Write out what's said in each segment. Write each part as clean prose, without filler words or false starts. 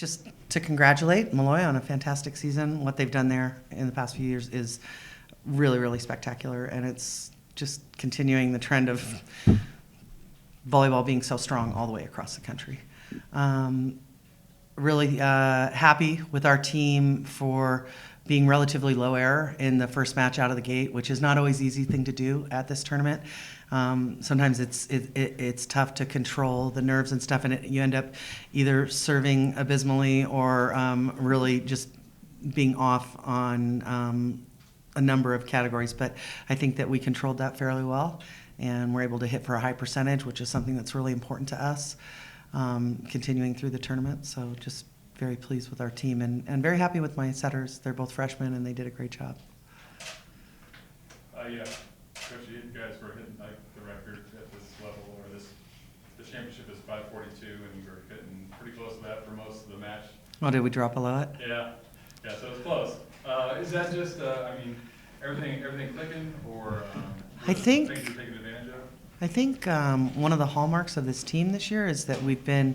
just to congratulate Molloy on a fantastic season. What they've done there in the past few years is really, really spectacular, and it's just continuing the trend of volleyball being so strong all the way across the country. Really happy with our team for being relatively low error in the first match out of the gate, which is not always an easy thing to do at this tournament. Sometimes it's tough to control the nerves and stuff, and you end up either serving abysmally or really just being off on a number of categories. But I think that we controlled that fairly well, and we're able to hit for a high percentage, which is something that's really important to us, continuing through the tournament. So just very pleased with our team, and very happy with my setters. They're both freshmen, and they did a great job. Yeah, Coach, you guys were hitting like the record at this level, or the championship is 542, and you were hitting pretty close to that for most of the match. Oh, did we drop below it? Yeah, so it's close. Is that just, everything clicking, or I think things you're taking advantage of? I think one of the hallmarks of this team this year is that we've been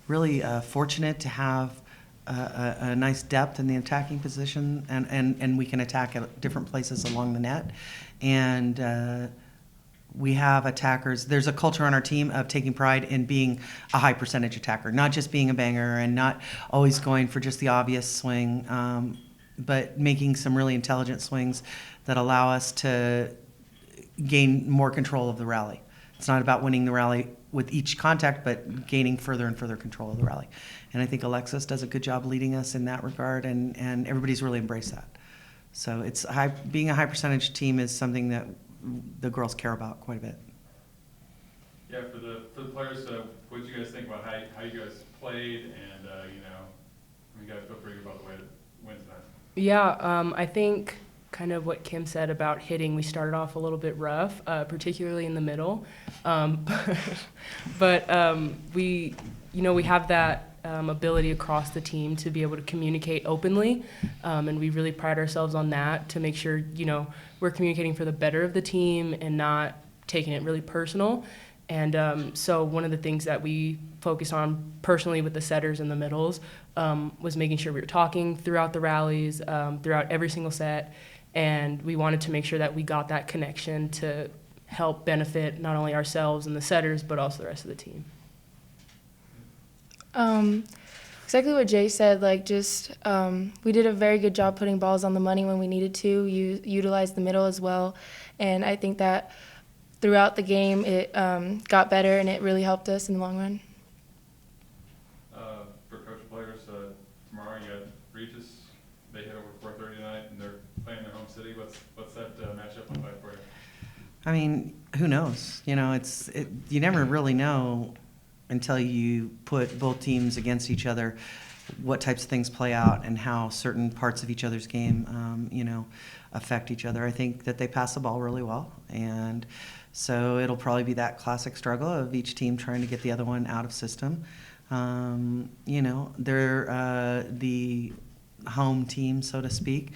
really fortunate to have a nice depth in the attacking position, and we can attack at different places along the net. And we have attackers. There's a culture on our team of taking pride in being a high percentage attacker, not just being a banger and not always going for just the obvious swing, but making some really intelligent swings that allow us to gain more control of the rally. It's not about winning the rally with each contact, but gaining further and further control of the rally. And I think Alexis does a good job leading us in that regard, and everybody's really embraced that. So it's being a high percentage team is something that the girls care about quite a bit. Yeah, for the players, what did you guys think about how you guys played, and you guys feel pretty good about the way it went tonight? Yeah, I think kind of what Kim said about hitting, we started off a little bit rough, particularly in the middle. But we have that ability across the team to be able to communicate openly, and we really pride ourselves on that to make sure, we're communicating for the better of the team and not taking it really personal. And so one of the things that we focused on personally with the setters and the middles was making sure we were talking throughout the rallies, throughout every single set. And we wanted to make sure that we got that connection to help benefit not only ourselves and the setters, but also the rest of the team. Exactly what Jay said, we did a very good job putting balls on the money when we needed to, utilize the middle as well. And I think that throughout the game it got better, and it really helped us in the long run. For coach players, tomorrow you got Regis. They hit over 430 tonight, and they're playing their home city. What's that matchup look like for you? I mean, who knows? You never really know until you put both teams against each other what types of things play out and how certain parts of each other's game, affect each other. I think that they pass the ball really well, and so it'll probably be that classic struggle of each team trying to get the other one out of system. They're the home team, so to speak.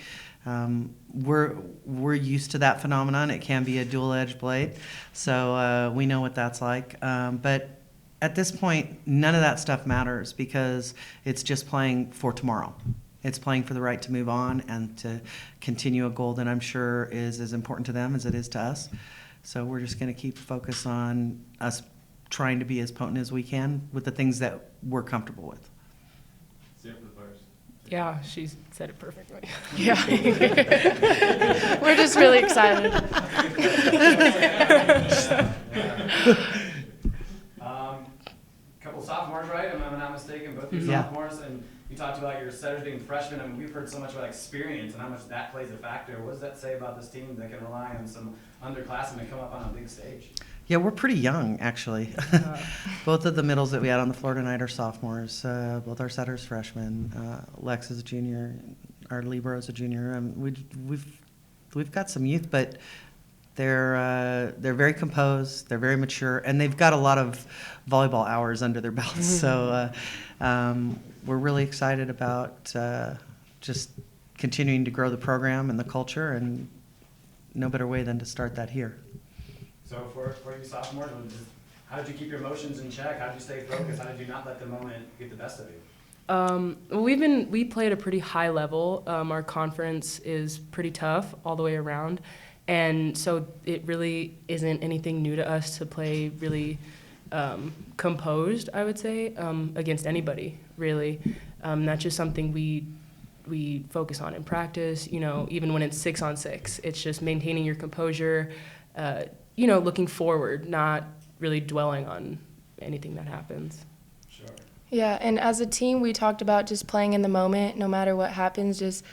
We're used to that phenomenon. It can be a dual-edged blade, so we know what that's like. But at this point, none of that stuff matters because it's just playing for tomorrow. It's playing for the right to move on and to continue a goal that I'm sure is as important to them as it is to us. So we're just going to keep focus on us trying to be as potent as we can with the things that we're comfortable with. See you for the players. Yeah, she said it perfectly. Yeah. We're just really excited. Couple sophomores, right? Am I not mistaken? Both your sophomores, and you talked about your setters being freshmen. I mean, we've heard so much about experience and how much that plays a factor. What does that say about this team that can rely on some underclassmen to come up on a big stage? Yeah, we're pretty young, actually. Both of the middles that we had on the floor tonight are sophomores. Both our setters freshmen. Lex is a junior. Our libero is a junior. We've got some youth, but they're very composed. They're very mature, and they've got a lot of volleyball hours under their belts. So we're really excited about just continuing to grow the program and the culture, and no better way than to start that here. So for you sophomores, how did you keep your emotions in check? How did you stay focused? How did you not let the moment get the best of you? We play at a pretty high level. Our conference is pretty tough all the way around, and so it really isn't anything new to us to play really composed, I would say, against anybody really. That's just something we focus on in practice. Even when it's 6-on-6, it's just maintaining your composure. Looking forward, not really dwelling on anything that happens. Sure. Yeah, and as a team, we talked about just playing in the moment, no matter what happens, just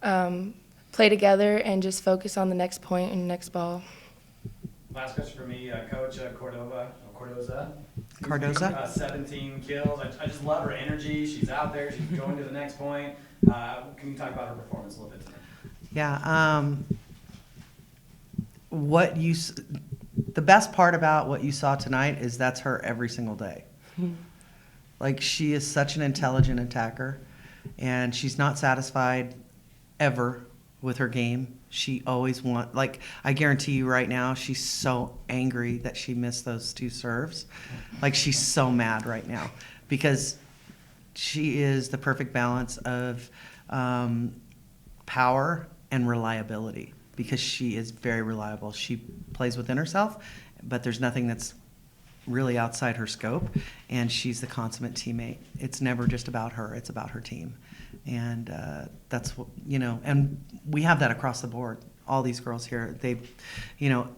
play together and just focus on the next point and next ball. Last question for me, Coach Cardoza. Cardoza? 17 kills. I just love her energy. She's out there. She's going to the next point. Can you talk about her performance a little bit tonight? Yeah. The best part about what you saw tonight is that's her every single day. Like, she is such an intelligent attacker, and she's not satisfied ever with her game. She always I guarantee you right now, she's so angry that she missed those 2 serves. Like, she's so mad right now because she is the perfect balance of power and reliability, because she is very reliable. She plays within herself, but there's nothing that's really outside her scope, and she's the consummate teammate. It's never just about her, it's about her team. And that's what, and we have that across the board. All these girls here,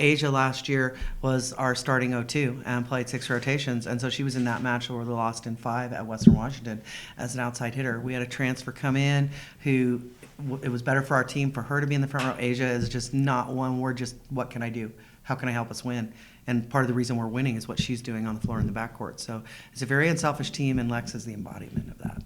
Asia last year was our starting 0-2 and played 6 rotations, and so she was in that match where we lost in 5 at Western Washington as an outside hitter. We had a transfer come in who, it was better for our team for her to be in the front row. Asia is just not one word, just what can I do? How can I help us win? And part of the reason we're winning is what she's doing on the floor in the backcourt. So it's a very unselfish team, and Lex is the embodiment of that.